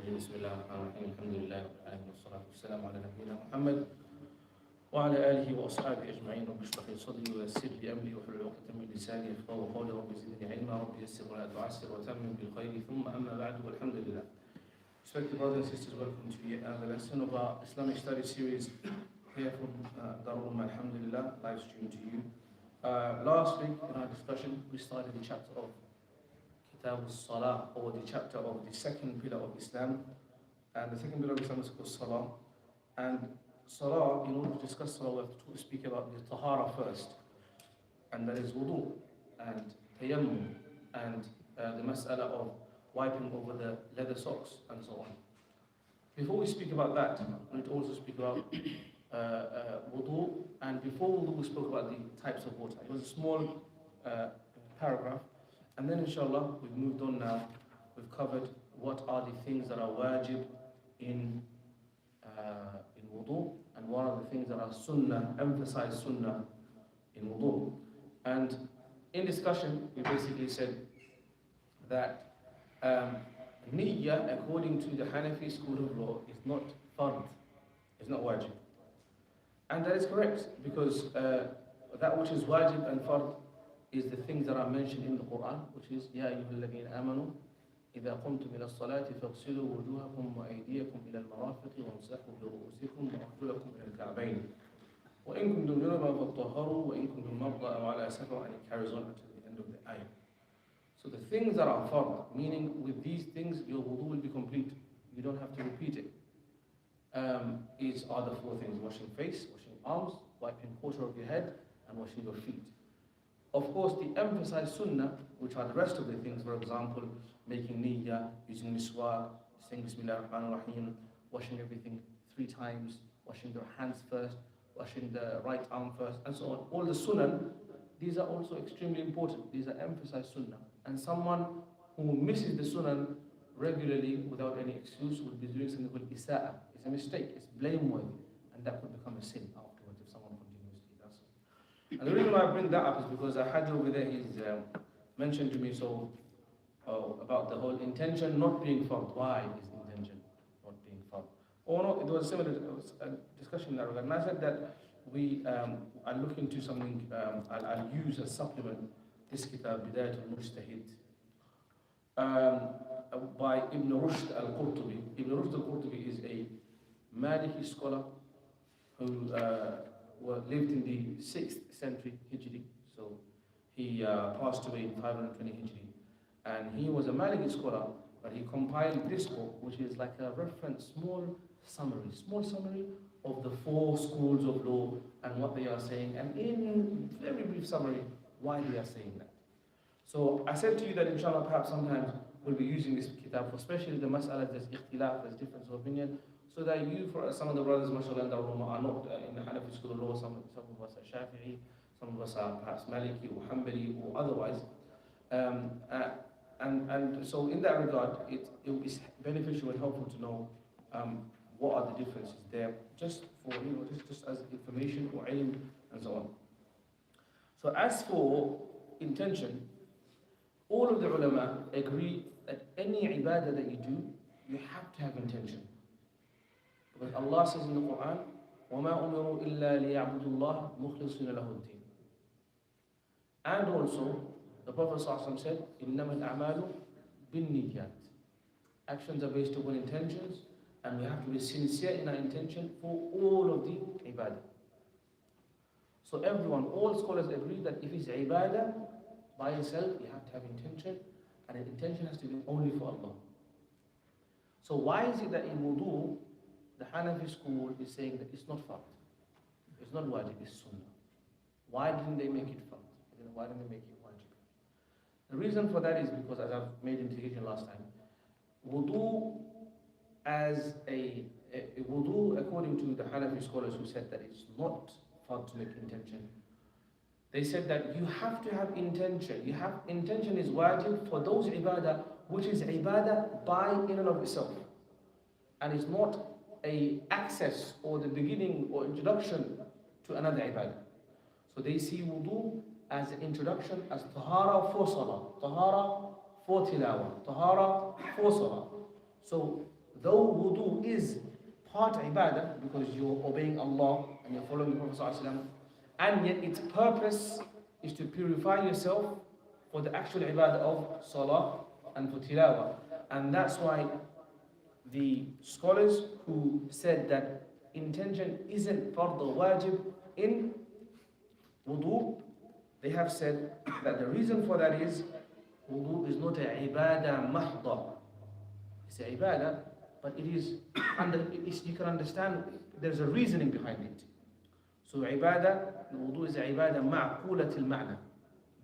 الرجيم بسم الله الرحمن الرحيم الحمد لله رب العالمين والصلاة والسلام على نبينا محمد وعلى آله وأصحابه أجمعين رب اشرح لي صدري ويسر لي أمري واحلل عقدة من لساني يفقهوا قولي رب زدني علما رب يسر ولا تعسر وتمم بالخير ثم أما بعد والحمد لله. Respected brothers and sisters, welcome to yet another lesson of our Islamic Studies series here from Darul, alhamdulillah, live stream to you. Last week in our discussion we started the chapter of Kitab al-Salah, or the chapter of the second pillar of Islam, and the second pillar of Islam is called Salah. And Salah, in order to discuss Salah, we have to speak about the Tahara first, and that is Wudhu and Tayammum and the mas'ala of wiping over the leather socks and so on. Before we speak about that, we need to also speak about Wudhu, and before Wudhu we spoke about the types of water. It was a small paragraph. And then inshallah, we've moved on now. We've covered what are the things that are wajib in wudu, and what are the things that are sunnah, emphasize sunnah in wudu. And in discussion, we basically said that niyyah, according to the Hanafi school of law, is not fard, it's not wajib. And that is correct, because that which is wajib and fard is the things that are mentioned in the Quran, which is يَا أَيُّهَا الَّذِينَ آمَنُوا إِذَا قُمْتُمْ إِلَى الصَّلَاةِ فَاغْسِلُوا وُجُوهَكُمْ وَأَيْدِيَكُمْ إِلَى الْمَرَافِقِ وَامْسَحُوا بِرُؤُوسِكُمْ وَأَرْجُلَكُمْ إِلَى الْكَعْبَيْنِ وَإِن كُنتُمْ جُنُبًا فَاطَّهَّرُوا وَإِن كُنتُم مَرْضَىٰ أَوْ عَلَىٰ سَفَرٍ, and it carries on until the end of the ayah. So the things that are fard, meaning with these things your wudu will be complete, you don't have to repeat it, are the four things: washing face, washing arms, wiping quarter of your head, and washing your feet. Of course, the emphasized sunnah, which are the rest of the things, for example, making niyyah, using miswak, saying Bismillah ar-Rahman ar-Rahim, washing everything 3 times, washing your hands first, washing the right arm first, and so on. All the sunnah, these are also extremely important. These are emphasized sunnah. And someone who misses the sunnah regularly without any excuse will be doing something called isa'a. It's a mistake, it's blameworthy, and that could become a sin afterwards if someone continuously does so. And the reason why I bring that up is because a Hajj over there, he's mentioned to me about the whole intention not being fard. Why is the intention not being fard? Or no, it was similar, it was a discussion in that regard. And I said that we are looking to something, I'll use as supplement this kitab, Bidayat al-Mujtahid, by Ibn Rushd al-Qurtubi. Ibn Rushd al-Qurtubi is a Maliki scholar who lived in the 6th century Hijri. So he passed away in 520 Hijri. And he was a Maliki scholar, but he compiled this book, which is like a reference, small summary of the 4 schools of law and what they are saying, and in very brief summary, why they are saying that. So I said to you that inshallah perhaps sometimes we'll be using this kitab, especially the mas'ala, there's ikhtilaf, there's difference of opinion, so that you, for some of the brothers, mashallah, in Darul are not in the Hanafi school of law, some of us are Shafi'i, some of us are perhaps Maliki or Hanbali or otherwise. And so in that regard, it is beneficial and helpful to know what are the differences there, just for, just as information or ilm and so on. So as for intention, all of the ulama agree that any ibadah that you do, you have to have intention. Because Allah says in the Quran, وَمَا أُمِرُوا إِلَّا لِيَعْبُدُوا اللَّهَ مُخْلِصِينَ لَهُ الدِّينَ. And also, the Prophet ﷺ said, إِنَّمَا الْأَعْمَالُ بِالنِّيَّاتِ. Actions are based upon intentions, and we have to be sincere in our intention for all of the ibadah. So everyone, all scholars agree that if it's ibadah by itself, you have to have intention, and the intention has to be only for Allah. So why is it that in wudu, the Hanafi school is saying that it's not fard, it's not wajib, it's sunnah? Why didn't they make it fard? Why didn't they make it wajib? The reason for that is because, as I've made indication last time, wudu as wudu, according to the Hanafi scholars who said that it's not fard to make intention, they said that you have to have intention. Intention is wajib for those ibadah which is ibadah by in and of itself, and it's not a access or the beginning or introduction to another ibadah. So they see wudu as an introduction, as tahara for salah, tahara for tilawah, tahara for salah. So though wudu is part ibadah because you're obeying Allah and you're following the Prophet ﷺ, and yet its purpose is to purify yourself for the actual ibadah of salah and for tilawah. And that's why the scholars who said that intention isn't fard or wajib in wudu, they have said that the reason for that is wudu is not a ibadah mahda. It's a ibadah, but it is you can understand there's a reasoning behind it. So ibadah, wudu is a ibadah ma'qulat al-ma'na.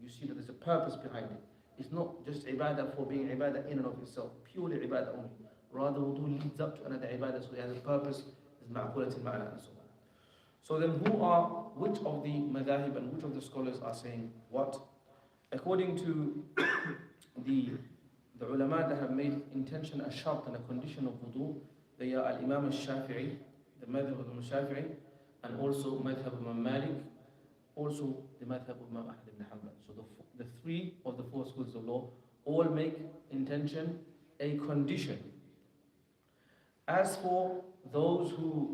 You see that there's a purpose behind it. It's not just ibadah for being ibadah in and of itself, purely ibadah only. Rather, wudu leads up to another ibadah, so it has a purpose, is ma'qulat al-ma'na and so on. So then which of the madhahib and which of the scholars are saying what? According to the ulama that have made intention a shart and a condition of wudu, they are al-Imam al-Shafi'i, the madhab of Imam Shafi'i, and also madhab of Imam Malik, also the madhab of Imam Ahmad ibn Hanbal. So the three of the four schools of law all make intention a condition. As for those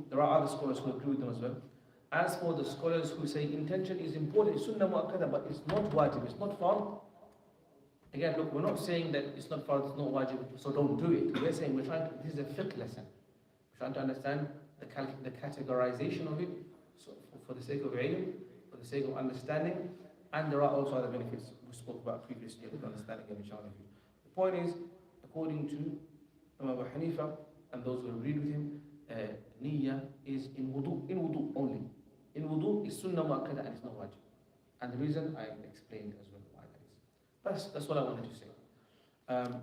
there are other scholars who agree with them as well. As for the scholars who say intention is important, it's sunnah mu'akkada, but it's not wajib, it's not fard. Again, look, we're not saying that it's not fard, it's not wajib, so don't do it. We're saying this is a fiqh lesson. We're trying to understand the categorization of it, so for the sake of ilm, for the sake of understanding, and there are also other benefits we spoke about previously with understanding of inshallah. The point is, according to Imam Abu Hanifa and those who agreed with him, niyyah is in wudu only. In wudu is sunnah mu'akkada and it's not wajib. And the reason I explained as well why that is. That's what I wanted to say.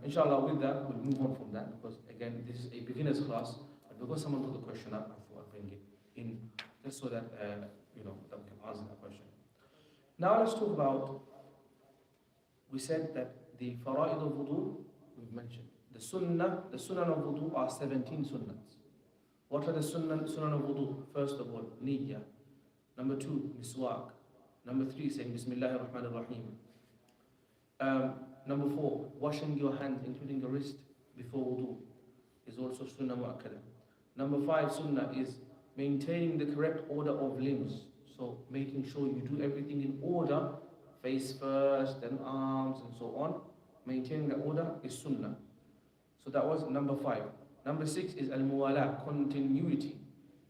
Inshallah, with that, we'll move on from that because again, this is a beginner's class. But because someone put the question up, I thought I'd bring it in just so that that we can answer that question. Now let's talk about. We said that the fara'id of wudu we've mentioned. The sunnah of wudu are 17 sunnahs. What are the sunnah of wudu? First of all, niyyah. Number 2, miswak. Number 3, saying Bismillahir Rahmanir Rahim. Number 4, washing your hands, including your wrist, before wudu, is also sunnah mu'akkada. Number 5, sunnah is maintaining the correct order of limbs. So making sure you do everything in order, face first, then arms, and so on. Maintaining that order is sunnah. So that was number 5. Number 6 is al-muwala, continuity,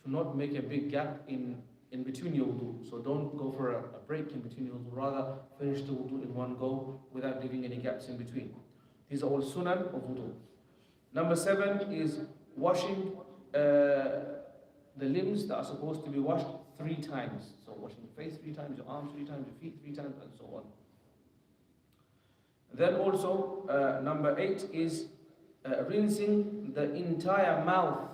to not make a big gap in between your wudu. So don't go for a break in between your wudu, rather finish the wudu in one go without leaving any gaps in between. These are all sunan of wudu. Number 7 is washing the limbs that are supposed to be washed 3 times. So washing your face 3 times, your arms 3 times, your feet 3 times, and so on. Then also, number 8 is rinsing the entire mouth,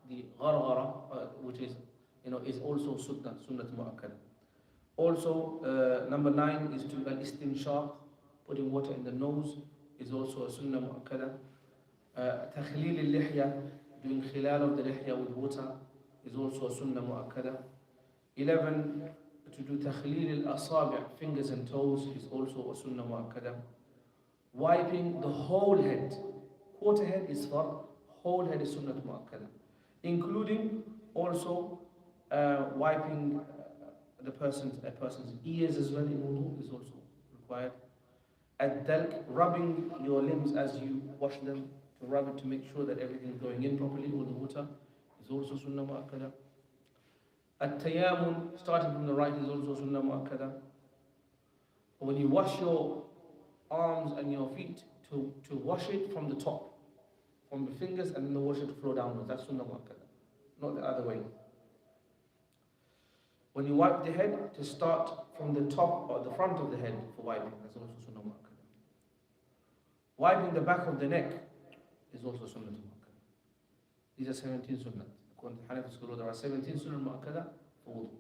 the gharghara, which is also sunnah mu'akkada. Also, number 9 is to al-istinshaq, putting water in the nose, is also a sunnah mu'akkada. Takhleel al-lihya, doing khilal of the lihya with water, is also a sunnah mu'akkada. 11, to do takhleel al-asabi', fingers and toes, is also a sunnah mu'akkada. Wiping the whole head, quarter head is fard, whole head is sunnah mu'akkada, including also wiping a person's ears as well in wudu is also required. Ad-dalk, rubbing your limbs as you wash them, to rub it to make sure that everything is going in properly with the water, is also sunnah mu'akkada. At-tayamun, starting from the right, is also sunnah mu'akkada. When you wash your arms and your feet, to wash it from the top, from the fingers, and then the water to flow downwards. That's sunnah mu'akkada, not the other way. When you wipe the head, to start from the top or the front of the head for wiping. That's also sunnah mu'akkada. Wiping the back of the neck is also sunnah mu'akkada. These are 17 sunnah. According to Hanafi school, there are 17 sunnah mu'akkada for wudu.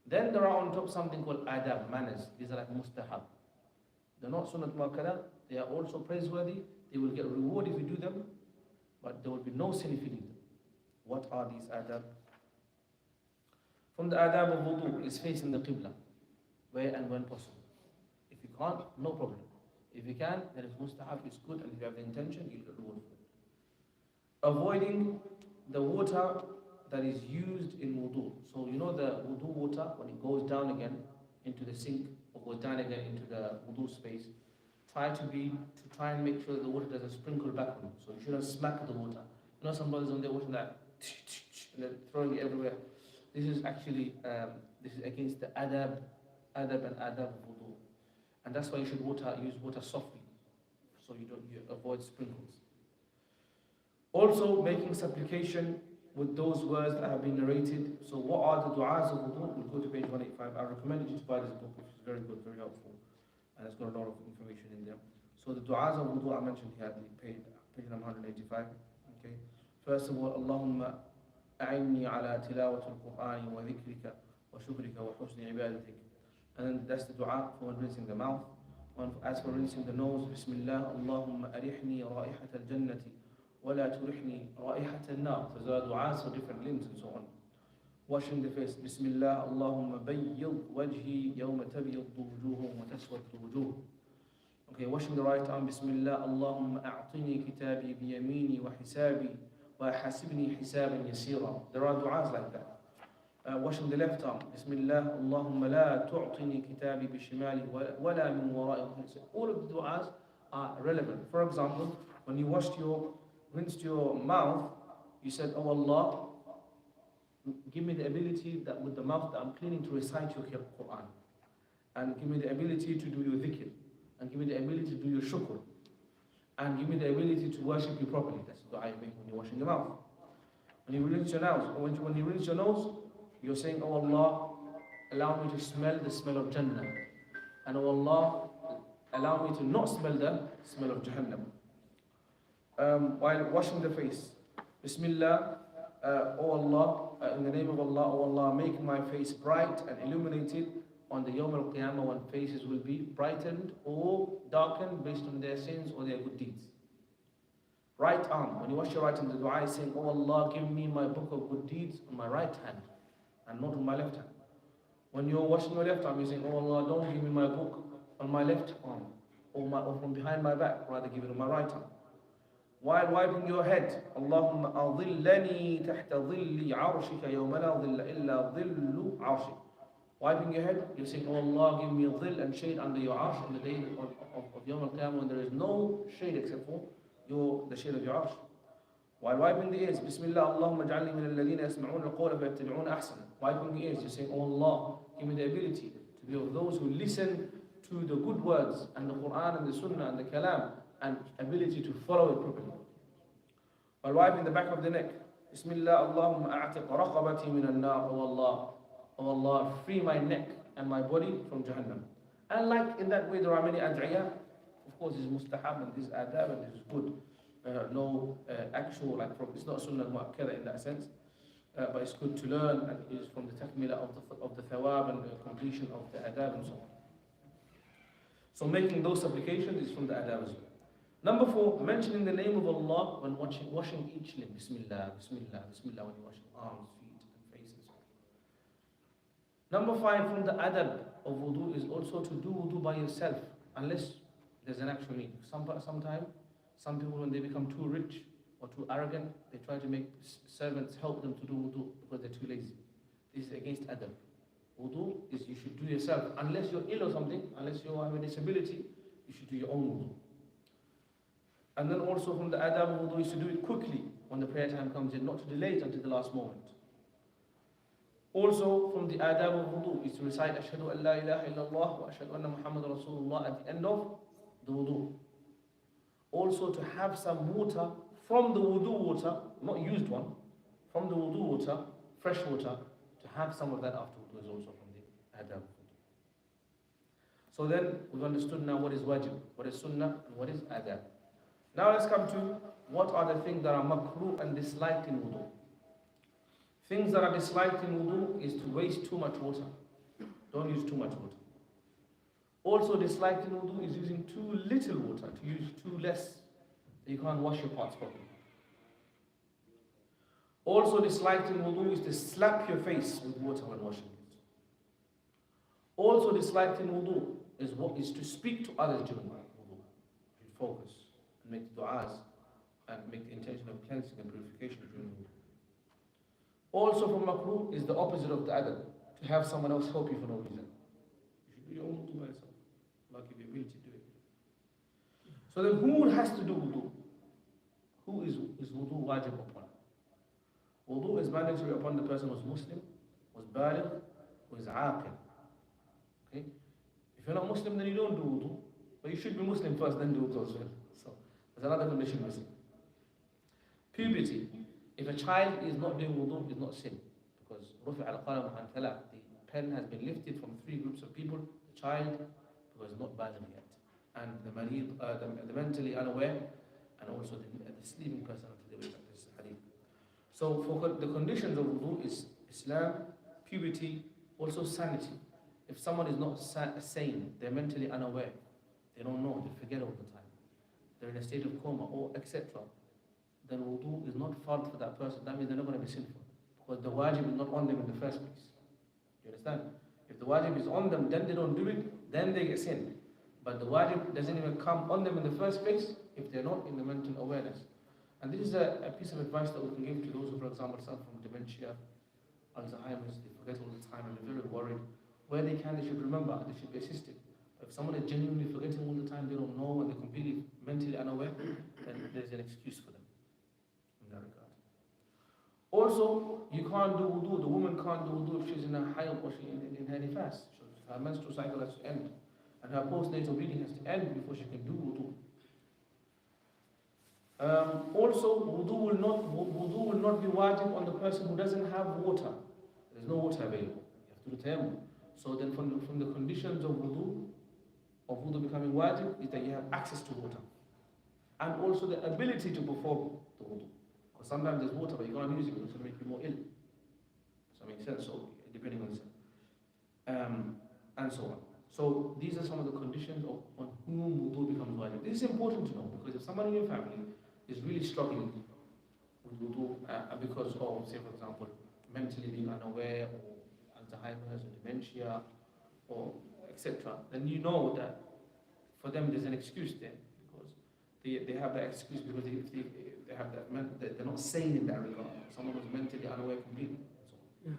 Then there are on top something called adab, manners. These are like mustahab. They're not sunnah mu'akkada. They are also praiseworthy. They will get reward if you do them, but there will be no sin if you do them. What are these adab? From the adab of wudu is facing the qibla, where and when possible. If you can't, no problem. If you can, then it's mustahab, it's good, and if you have the intention, you'll get reward Avoiding the water that is used in wudu. So you know the wudu water, when it goes down again into the sink or goes down again into the wudu space, try and make sure that the water doesn't sprinkle back on you. So you shouldn't smack the water. You know, some brothers when they're washing that and they're throwing it everywhere. This is actually this is against the adab and adab of wudu. And that's why you should use water softly, so you avoid sprinkles. Also, making supplication with those words that have been narrated. So what are the du'as of wudu? We'll go to page 185. I recommend you to buy this book, which is very good, very helpful, and it's got a lot of information in there. So the du'as of wudu I mentioned here, page number 185. Okay. First of all, Allahumma a'inni ala tilawati al-Qur'ani wa dhikrika wa shukrika wa husni ibadatik. And then that's the du'a for rinsing the mouth. As for rinsing the nose, Bismillah, Allahumma arihni ra'ihat al-jannati wa la turihni ra'ihat al-nar. So there are du'as for different limbs and so on. Washing the face, Bismillah, Allahumma bayyid wajhi yawma tabyiddu wujuhum wa taswaddu wujuh. Okay, washing the right arm, Bismillah, Allahumma a'tini kitabi biyamini wa hisabi wa hasibni hisaban yasira. There are du'as like that. Washing the left arm, Bismillah, Allahumma la tu'tini kitabi bishimali wa la min wara'i. All of the du'as are relevant. For example, when you rinsed your mouth, you said, Oh Allah, give me the ability that with the mouth that I'm cleaning to recite your Quran. And give me the ability to do your dhikr. And give me the ability to do your shukr. And give me the ability to worship you properly. That's the dua you make when you're washing your mouth. When you rinse your nose, when you rinse your nose, you're saying, Oh Allah, allow me to smell the smell of Jannah. And Oh Allah, allow me to not smell the smell of Jahannam. While washing the face, Bismillah, Oh Allah, in the name of Allah, Oh Allah, make my face bright and illuminated on the Yawm al-Qiyamah when faces will be brightened or darkened based on their sins or their good deeds. Right arm, when you wash your right hand, the dua is saying, Oh Allah, give me my book of good deeds on my right hand and not on my left hand. When you're washing your left arm, you're saying, Oh Allah, don't give me my book on my left arm or from behind my back, rather give it on my right arm. While wiping your head, Allahumma adhillani tahta dhilli arshika yawma la dhilla illa dhillu arshik. Wiping your head, you're saying, Oh Allah, give me a dhill and shade under your arsh on the day of Yawm al-Qiyamah when there is no shade except for the shade of your arsh. While wiping the ears, Bismillah, Allahumma ja'alni min alladhina yasma'una al-qawla fayattabi'una ahsana. Wiping the ears, you're saying, Oh Allah, give me the ability to be of those who listen to the good words and the Quran and the Sunnah and the Kalam and ability to follow it properly. While wiping the back of the neck, Bismillah, Allahumma a'tiq raqabati min al-nar. Oh Allah, free my neck and my body from Jahannam. And like in that way, there are many ad'iyah. Of course, this is mustahab and this is adab and this is good. No actual, it's not sunnah mu'akkada in that sense. But it's good to learn and it is from the takmila of the thawab and the completion of the adab and so on. So making those supplications is from the adab as well. Number 4, mentioning the name of Allah when washing each limb. Bismillah, Bismillah, Bismillah when you wash arms, feet and face and so on. Number 5, from the adab of wudu is also to do wudu by yourself unless there's an actual need. Sometimes, some people when they become too rich or too arrogant, they try to make servants help them to do wudu because they're too lazy. This is against adab. Wudu is you should do yourself. Unless you're ill or something, unless you have a disability, you should do your own wudu. And then also from the adab of wudu is to do it quickly when the prayer time comes in, not to delay it until the last moment. Also from the adab of wudu is to recite Ashhadu an la ilaha illallah wa ashhadu anna Muhammad Rasulullah at the end of the wudu. Also to have some water from the wudu water, not used one, from the wudu water, fresh water, to have some of that after wudu is also from the adab of wudu. So then we've understood now what is wajib, what is sunnah, and what is adab. Now let's come to what are the things that are makruh and disliked in wudu. Things that are disliked in wudu is to waste too much water. Don't use too much water. Also disliked in wudu is using too little water, to use too less. You can't wash your parts properly. Also disliked in wudu is to slap your face with water when washing it. Also disliked in wudu is to speak to others during wudu. You focus and make du'as and make the intention of cleansing and purification during wudu. Also from makruh is the opposite of the adab, to have someone else help you for no reason. You should do your own wudu by yourself. Allah give you ability to do it. So then who has to do wudu? Who is wudu wajib upon? Wudu is mandatory upon the person who is Muslim, who is baligh, who is aqil. Okay? If you're not Muslim, then you don't do wudu. But you should be Muslim first, then do wudu as well. So there's another condition missing. Puberty. If a child is not doing wudu, it's not sin. Because rufi al-qalam an thalah, the pen has been lifted from 3 groups of people: the child who is not baligh yet, and the marid, the mentally unaware, and also the sleeping person until they wake up. This hadith. So for the conditions of wudu is Islam, puberty, also sanity. If someone is not sane, they're mentally unaware, they don't know, they forget all the time, they're in a state of coma, or etc., then wudu is not fard for that person. That means they're not going to be sinful, because the wajib is not on them in the first place. You understand? If the wajib is on them, then they don't do it, then they get sinned. But the wajib doesn't even come on them in the first place if they're not in the mental awareness. And this is a piece of advice that we can give to those who, for example, suffer from dementia, Alzheimer's, they forget all the time and they're very worried. Where they can, they should remember, they should be assisted. But if someone is genuinely forgetting all the time, they don't know, and they're completely mentally unaware, then there's an excuse for them in that regard. Also, you can't do wudu, the woman can't do wudu if she's in a hayd or she's in her nifas. Her menstrual cycle has to end, and her postnatal bleeding has to end before she can do wudu. Also, wudu will not be wajib on the person who doesn't have water. There's no water available. You have to do tayammum. So then from the conditions of wudu becoming wajib is that you have access to water. And also the ability to perform the wudu. Because sometimes there's water but you can't use it because it's going to make you more ill. Does that make sense? So depending on the and so on. So these are some of the conditions on whom wudu becomes wajib. This is important to know, because if someone in your family is really struggling with wudu because of, say for example, mentally being unaware, or Alzheimer's, or dementia, or etc., then you know that for them there's an excuse there, because they have that excuse because they have that they're not sane in that regard. Someone who's mentally unaware completely. So.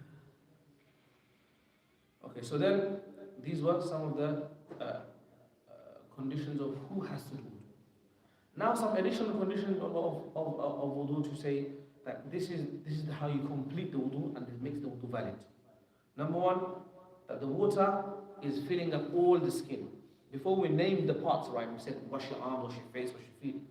Okay, so then these were some of the conditions of who has to do wudu. Now some additional conditions of wudu to say that this is how you complete the wudu and it makes the wudu valid. Number one, that the water is filling up all the skin. Before we named the parts, right, we said wash your arms, wash your face, wash your feet.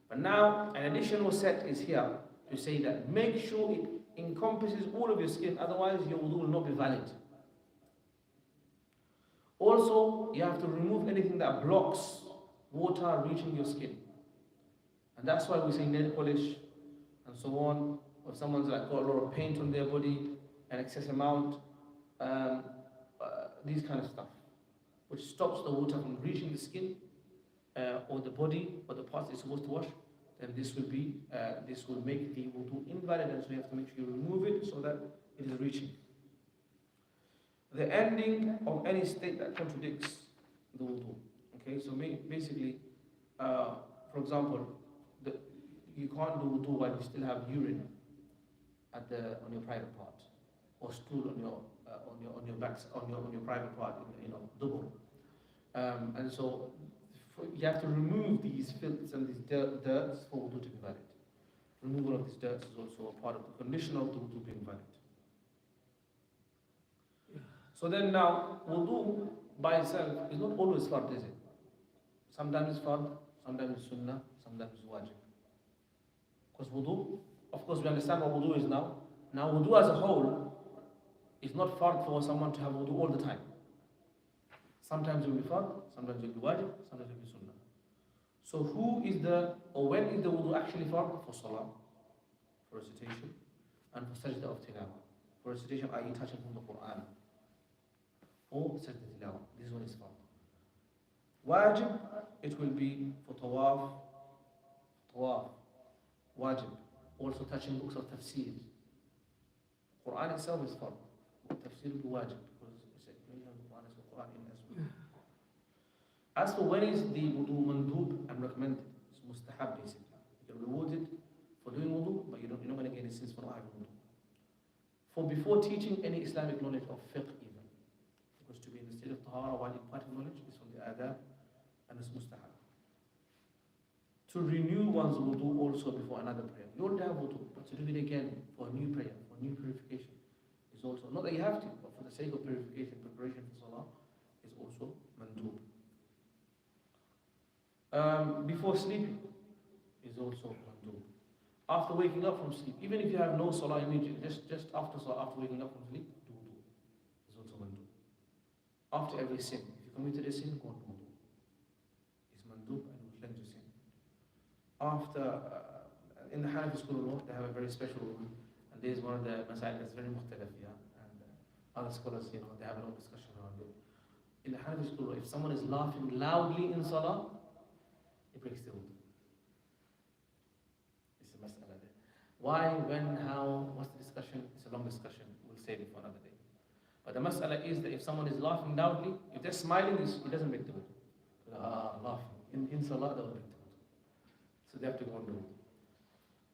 But now an additional set is here to say that make sure it encompasses all of your skin, otherwise your wudu will not be valid. Also, you have to remove anything that blocks water reaching your skin. And that's why we say nail polish and so on, or someone's like got a lot of paint on their body, an excess amount, these kind of stuff, which stops the water from reaching the skin or the body or the parts it's supposed to wash. Then this will make the wudu invalid, and so you have to make sure you remove it so that it is reaching. The ending of any state that contradicts the wudu. Okay, so basically, for example, you can't do wudu while you still have urine on your private part, or stool on your back, on your private part, dubur. And so you have to remove these filths and these dirts for wudu to be valid. Removal of these dirts is also a part of the condition of the wudu being valid. So then now, wudu by itself is not always fard, is it? Sometimes it's fard, sometimes it's sunnah, sometimes it's wajib. Because wudu, of course we understand what wudu is now. Now wudu as a whole is not fard for someone to have wudu all the time. Sometimes it will be fard, sometimes it will be wajib, sometimes it will be sunnah. So when is the wudu actually fard? For salah, for recitation, and for sajda of tilawah. For recitation, i.e. touching from the Quran. Or sajda tilawah. This one is fard. Wajib, it will be for tawaf, wajib. Also touching books of tafsir. Quran itself is fard. Tafsir will be wajib, because it's a mention of the Quran is the Quran in as well. As for when is the wudu mandub and recommended, it's mustahab basically. You're rewarded doing wudu, but you're not going to gain any sins for not having wudu. For before teaching any Islamic knowledge of fiqh even, because to be in the state of tahara while imparting knowledge is from the adab and it's mustahab. To renew one's wudu also before another prayer. You already have wudu, but to do it again for a new prayer, for new purification is also, not that you have to, but for the sake of purification, preparation for salah is also mandub. Before sleeping is also mandub. After waking up from sleep, even if you have no salah immediately, just after salah, after waking up from sleep, do wudu is also mandub. After every sin, if you committed a sin, go on wudu. It's mandub and will cleanse your sin. After, in the Hanafi school of law, they have a very special rule, and this is one of the masail that's very mukhtalaf, and other scholars, they have a lot of discussion around it. In the Hanafi school of law, if someone is laughing loudly in salah, it breaks the wudu. It's a mas'ala there. Why, when, how, what's the discussion? It's a long discussion, we'll save it for another day. But the mas'ala is that if someone is laughing loudly, if they're smiling, it doesn't break the wudu. Laughing. In salah, that will break the wudu. So they have to go and do it.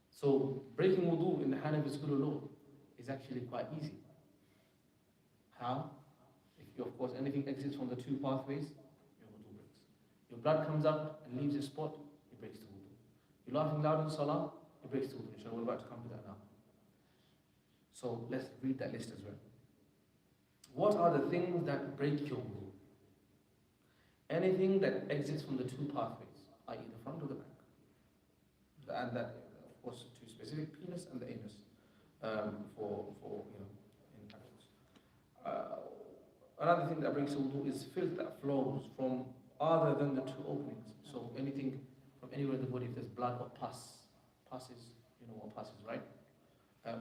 So breaking wudu in the Hanafi school of law is actually quite easy. How? If you, of course, anything exits from the two pathways, your wudu breaks. Your blood comes out and leaves a spot, it breaks the wudu. You're laughing loud in salah, it breaks the wudu. Inshallah, we're about to come to that now. So let's read that list as well. What are the things that break your wudu? Anything that exits from the two pathways, i.e. the front or the back. And that, of course, to specific penis and the anus for in adults. Another thing that brings wudu is filth that flows from other than the two openings. So anything from anywhere in the body, if there's blood or pus, you know what pus is, right?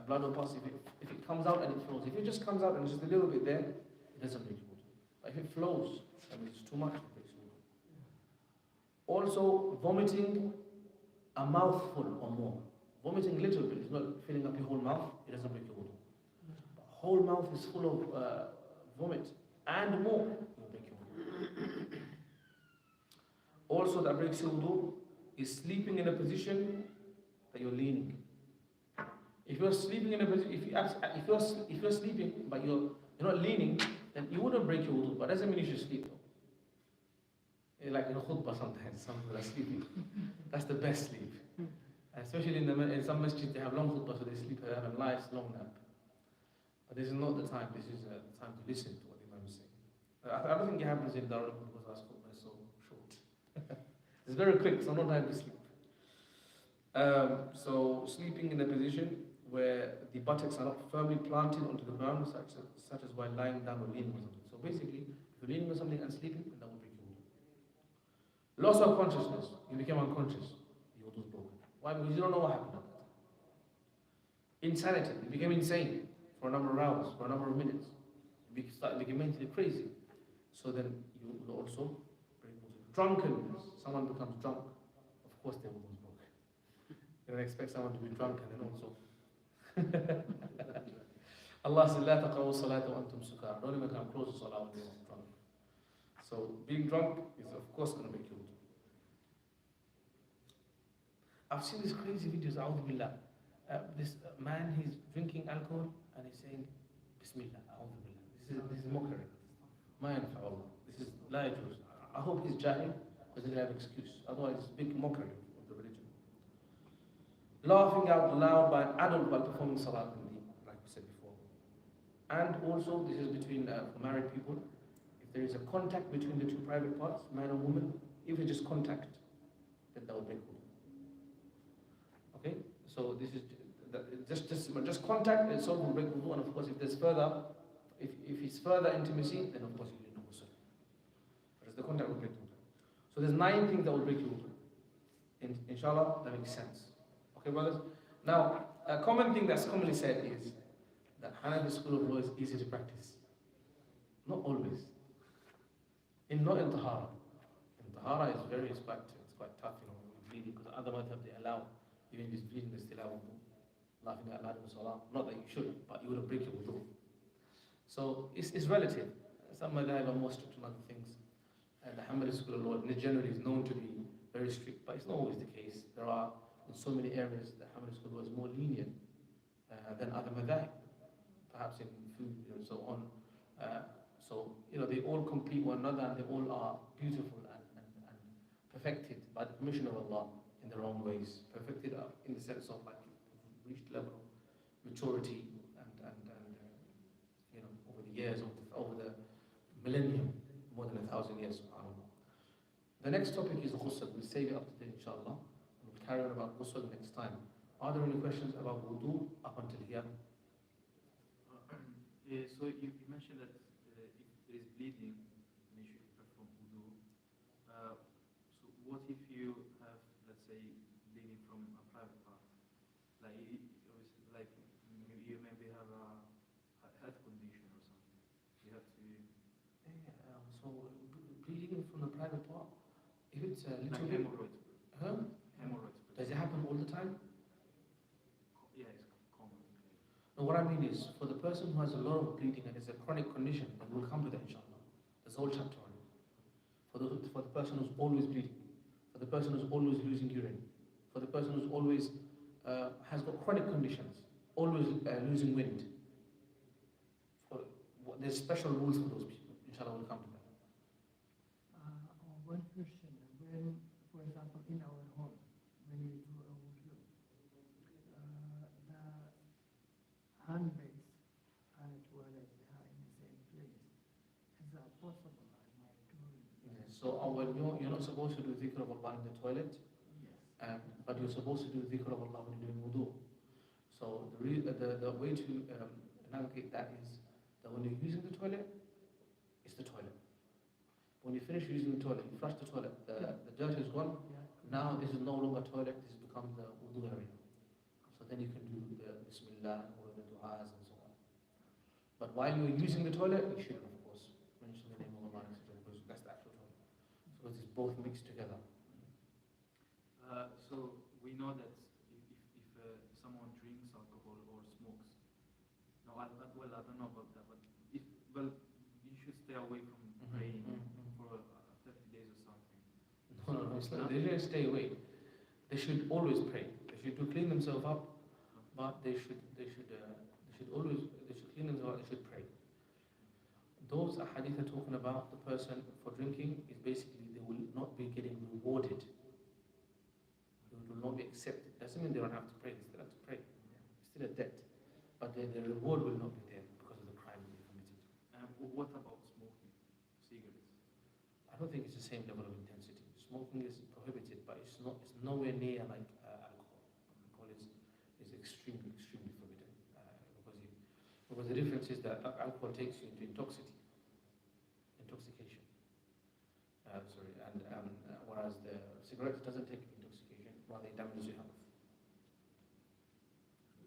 Blood or pus, if it comes out and it flows. If it just comes out and it's just a little bit there, it doesn't break wudu. But if it flows, I mean it's too much, it breaks wudu. Also, vomiting a mouthful or more. Vomiting a little bit is not filling up your whole mouth, it doesn't break your wudu. But whole mouth is full of vomit and more, it will break your wudu. Also that breaks your wudu is sleeping in a position that you're leaning. If you're sleeping in a position, if you're sleeping but you're not leaning, then you wouldn't break your wudu, but that doesn't mean you should sleep though. Like in a khutbah sometimes, some people are sleeping. That's the best sleep. Especially in some masjids, they have long khutbah, so they sleep, they have a nice long nap. But this is not the time, this is the time to listen to what the Imam is saying. I don't think it happens in Darul because our khutbah is so short. It's very quick, so no time to sleep. So sleeping in a position where the buttocks are not firmly planted onto the ground, such as while lying down or leaning on something. So basically, if you're leaning on something and sleeping, then that will break your wudu. Loss of consciousness, you became unconscious, your wudu is broken. Why? Because you don't know what happened. Insanity, you became insane for a number of hours, for a number of minutes. You became mentally crazy. So then you will also break wudu. Drunkenness, someone becomes drunk, of course their wudu is broken. You don't expect someone to be drunk and then also. Allah said, "La taqrabu salata wa antum sukara." Don't even come close to salah when you're drunk. So being drunk is of course going to make you wudu. I've seen these crazy videos, a'udhu billah. This man, he's drinking alcohol and he's saying, Bismillah, a'udhu billah. This is mockery. Ma yanfa'u. This is la yajuz. I hope he's jahil because he doesn't have an excuse. Otherwise, it's big mockery of the religion. Laughing out loud by an adult while performing salat, like we said before. And also, this is between married people. If there is a contact between the two private parts, man or woman, if it's just contact, then that will break wudu. Okay, so this is just contact itself will break wudu, and of course, if there's further, if it's further intimacy, then of course you need no ghusl. But as the contact will break wudu. So there's 9 things that will break wudu. Inshallah, that makes sense. Okay, brothers. Now, a common thing that's commonly said is that Hanafi school of law is easy to practice. Not always. Not in tahara. In tahara, it's quite tough, bleeding, because other madhab they allow. Even if it's bleeding, they still have wudu. Laughing out loud in salah. Not that you should, but you wouldn't break your wudu. So it's relative. Some madhab are more strict on other things. And the Hanbali school of law generally is known to be very strict, but it's not always the case. There are in so many areas, the Hanbali school was more lenient than other madhahib, perhaps in food and so on. So, they all complete one another and they all are beautiful and perfected by the permission of Allah in their own ways. Perfected in the sense of like reached level of maturity and over the years, over the millennium, more than 1,000 years, subhanAllah. The next topic is ghusl. We'll save it up to date, inshallah. We'll carry on about ghusl next time. Are there any questions about wudu up until here? So you mentioned that if there is bleeding, then you should perform wudu. So what if you have, let's say, bleeding from a private part? Like you maybe have a health condition or something. You have to. So bleeding from the private part, if it's a little like bit. Hemorrhoids. Hemorrhoids. Does it happen all the time? Yeah, it's common. No, what I mean is, for the person who has a lot of bleeding and it's a chronic condition, and we'll come to that inshallah. There's a whole chapter on it. For the person who's always bleeding, for the person who's always losing urine, for the person who's always has got chronic conditions, always losing wind. There's special rules for those people. Inshallah, we'll come to that. One question: when, for example, in our home, when we do a wudu, the hand base and the toilet they are in the same place. Is that possible? Yes. So you're not supposed to do dhikr of Allah in the toilet, Yes. But you're supposed to do dhikr of Allah when you're doing wudu. So the way to navigate that is that when you're using the toilet, it's the toilet. When you finish using the toilet, you flush the toilet, the dirt is gone. Yeah. Now this is no longer toilet, this becomes the wudu area. So then you can do the Bismillah and all of the du'as and so on. But while you're using the toilet, you should, of course, mention the name of Allah, because that's the actual toilet. So it's both mixed together. So we know that if someone drinks alcohol or smokes, no, I don't know about that, but you should stay away from praying for 30 days or something. No, it's not. They shouldn't stay away. They should always pray. They should clean themselves up, but they should clean themselves up. They should pray. Those ahadith are talking about the person for drinking is basically they will not be getting rewarded. They will not be accepted. Doesn't mean they don't have to pray. They still have to pray. It's still a debt, but the reward will not be there because of the crime they committed. What about smoking cigarettes? I don't think it's the same level of intensity. Smoking is prohibited, but it's nowhere near like alcohol. Alcohol is extremely forbidden because the difference is that alcohol takes you into intoxication. Whereas the cigarette doesn't take you into intoxication, rather it damages your health.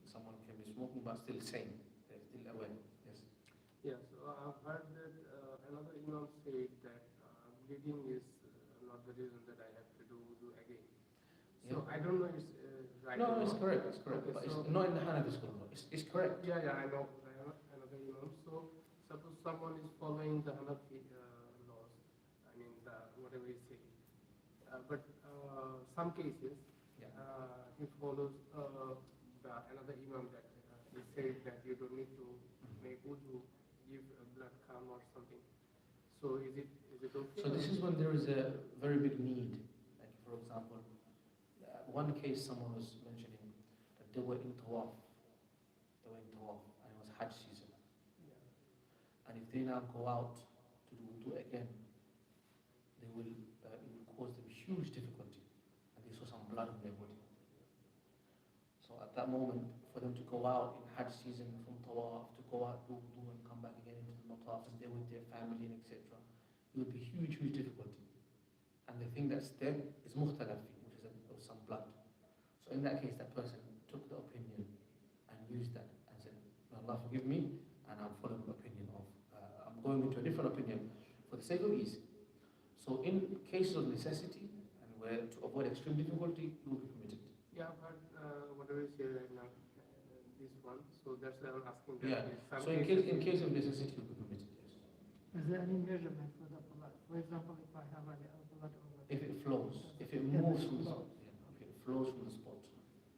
Someone can be smoking but still sane, they're still aware. Yes. Yeah, so I've heard that another imam said that bleeding is not the reason that I have to do wudu again. So Yeah. I don't know if it's right. No, or it's not. correct. It's correct, Okay, but so- it's not in the Hanafi school. No. It's correct. Yeah, I know. I am another imam. So suppose someone is following the Hanafi laws, I mean whatever he says, but some cases Yeah. he follows another imam that he said that you don't need to make wudu, give blood calm or something. So is it okay? So this is when there is a very big need. Like for example, one case someone was mentioning that they were in tawaf. And it was Hajj season. Yeah. And if they now go out to do wudu again, it will cause them huge difficulty. And they saw some blood on their body. So at that moment, for them to go out in Hajj season from tawaf, to go out, do wudu and come back again into the mataf and stay with their family and etc., it would be huge difficulty. And the thing that's there is muhtalafi, which is some blood. So in that case, that person took the opinion and used that and said, "May Allah forgive me, and I'm following the opinion of, I'm going into a different opinion for the sake of ease." So in cases of necessity and where to avoid extreme difficulty, you will be permitted. Yeah, but whatever you say right now, this one, so that's why I'm asking that. Yeah. if some So in cases- case of necessity, you will be permitted. Yes. Is there any measurement for the blood? For example, if I have any blood over If it flows, if it moves from the spot, yeah, if it flows from the spot.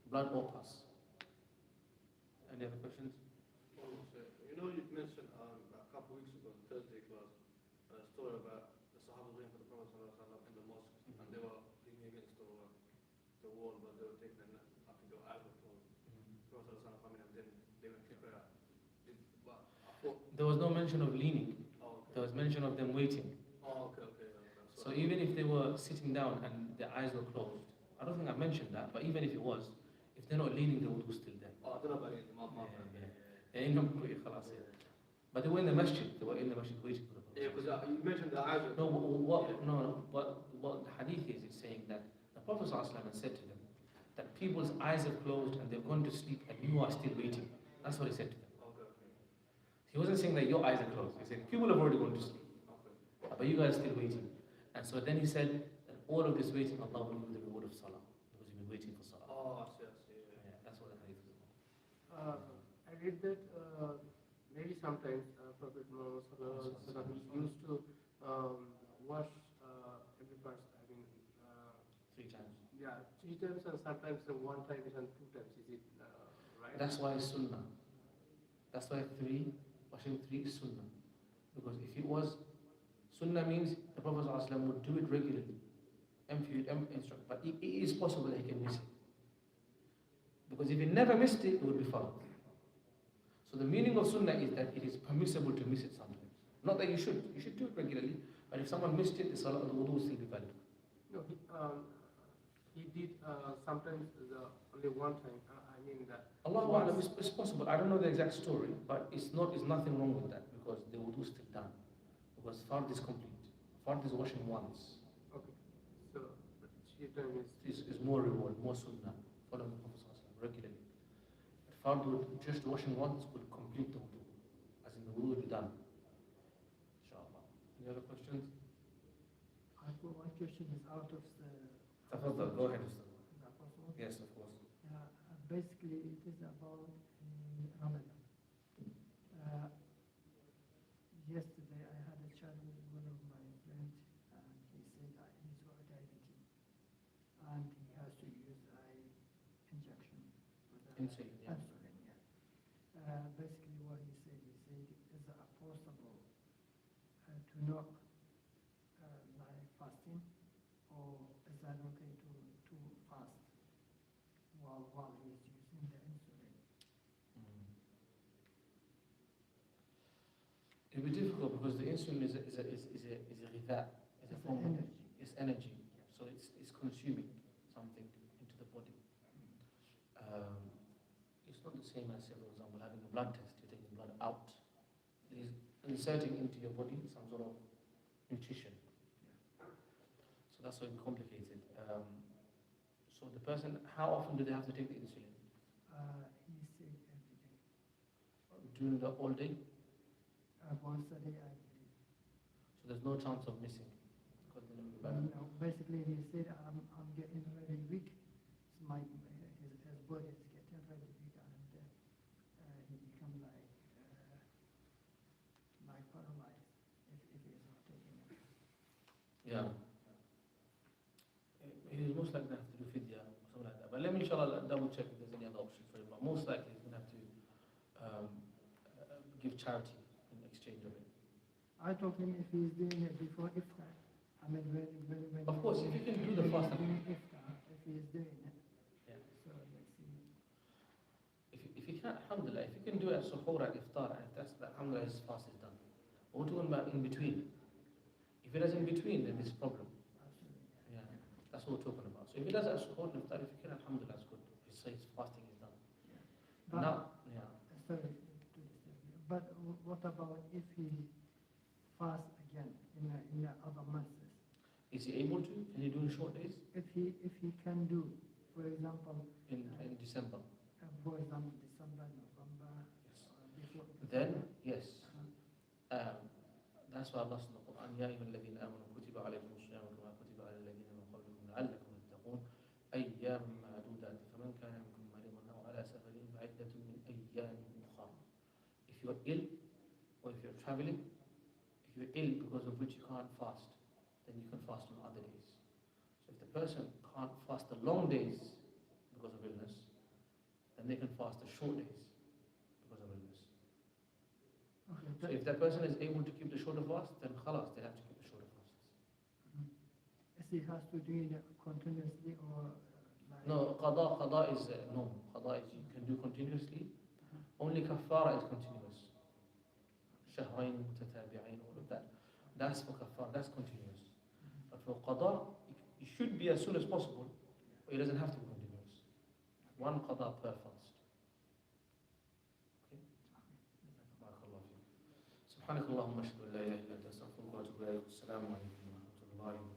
blood or pus. Any other questions? You know, you mentioned a couple weeks ago in Thursday class a story about the Sahaba going for the Prophet ﷺ in the mosque and they were leaning against the wall, but they were taking a nap. I think their eyes were closed. The Prophet ﷺ coming and then they went to prayer. But I thought, There was no mention of leaning. oh, okay. There was mention of them waiting. Oh, okay. So even if they were sitting down and their eyes were closed, I don't think I mentioned that, but even if it was, if they're not leaning, the wudu is still there. Oh, I don't know about it. But they were in the masjid. They were in the masjid waiting for the Prophet. Yeah, because you mentioned the eyes were What the hadith is, it's saying that the Prophet ﷺ said to them that people's eyes are closed and they've gone to sleep and you are still waiting. That's what he said to them. Okay. He wasn't saying that your eyes are closed. He said people have already gone to sleep, Okay. but you guys are still waiting. And so then he said that all of this waiting, Allah will give you the reward of salah because you've been waiting for salah. Oh, I see. Yeah, that's what the hadith is about. I read that maybe sometimes Prophet Muhammad used to wash every person. I mean, 3 times. yeah, 3 times and sometimes 1 time and 2 times. Is it right? That's why it's sunnah. That's why washing 3 is sunnah. Because if it was, sunnah means the Prophet ﷺ would do it regularly. Instruct. But it is possible that he can miss it. Because if he never missed it, it would be fard. So the meaning of sunnah is that it is permissible to miss it sometimes. Not that you should do it regularly, but if someone missed it, the salah of the wudu will still be valid. No, he did sometimes only 1 time. I mean that. Allah A'lam, it's possible. I don't know the exact story, but it's nothing wrong with that because the wudu is still done. Because fard is complete. Fard is washing once. Okay. So, but 3 times Is more reward, more sunnah. Following the Prophet ﷺ regularly. But fard would just washing once would complete the wudu. As in the wudu will be done. Inshallah. Any other questions? I've got one question is out of the... Tafadhal, go ahead, Ustad. Is that possible? Yes, of course. Basically, it is about Ramadan. Yesterday, I had a chat with one of my friends, and he said that he's got diabetes, and he has to use eye injection for the Insulin, yeah. insulin, yeah. Basically, what he said, is it possible to not like fasting, or is that okay to fast while he's using the insulin? It will be difficult because the insulin is a ghiza, is a form of energy. It's energy. So it's consuming something into the body. It's not the same as, say, for example, having a blood test. You're taking blood out. It is inserting into your body some sort of nutrition. So that's why it's complicated. So the person, how often do they have to take the insulin? He said every day. During the all day? Once a day, I believe. So there's no chance of missing. Because then it'll be bad. No, basically, he said, I'm getting very weak. His body is getting very weak, and he become like paralyzed if he is not taking it. Yeah. He's most likely going to have to do fidya or something like that. But let me, inshallah, double check if there's any other option for him. But most likely he's going to have to give charity in exchange of it. I told him if he's doing it before iftar, I mean, when Of course, if you can do the fast, doing iftar, if he is doing it, yeah. so let's see. If you can, alhamdulillah, if you can do it at suhoor, at iftar, and if that's, alhamdulillah, his fast is done. But we're talking about in between. If it is in between, then it's a problem. Absolutely. Yeah, that's what we're talking about. So if he does it at suhoor and iftar, if you can, alhamdulillah, that's good. His fasting is done. But, Now, yeah. sorry to disturb you, but what about if he fasts again in the other months? Is he able to? Can he do in short days? If he can do, for example, In December? for example, December, November, before. Then, yes. That's why Allah says in the Quran, يا أيها الذين آمنوا كتب عليكم الصيام كما كتب على الذين من قبلكم لعلكم تتقون أيام معدودات فمن كان منكم مريضا أو على سفر فعدة من أيام أخرى. If you are ill or if you are traveling, if you are ill because of which you can't fast, then you can fast on other days. So if the person can't fast the long days because of illness, then they can fast the short days because of illness. Okay. So if that person is able to keep the shorter fast, then khalas, they have to keep the shorter fasts. Is he has to do it continuously or like? No, qada is no. Qada is you can do continuously. Only kafara is continuous. Shahrain mutatabi'ain, all of that. That's for kafara, that's continuous. But for qada, it should be as soon as possible, but it doesn't have to be continuous. One qada per fast. Okay? Barakallahu feek. سبحانك اللهم اشهد ان لا اله الا انت استغفرك واتوب اليك. السلام عليكم ورحمه الله وبركاته.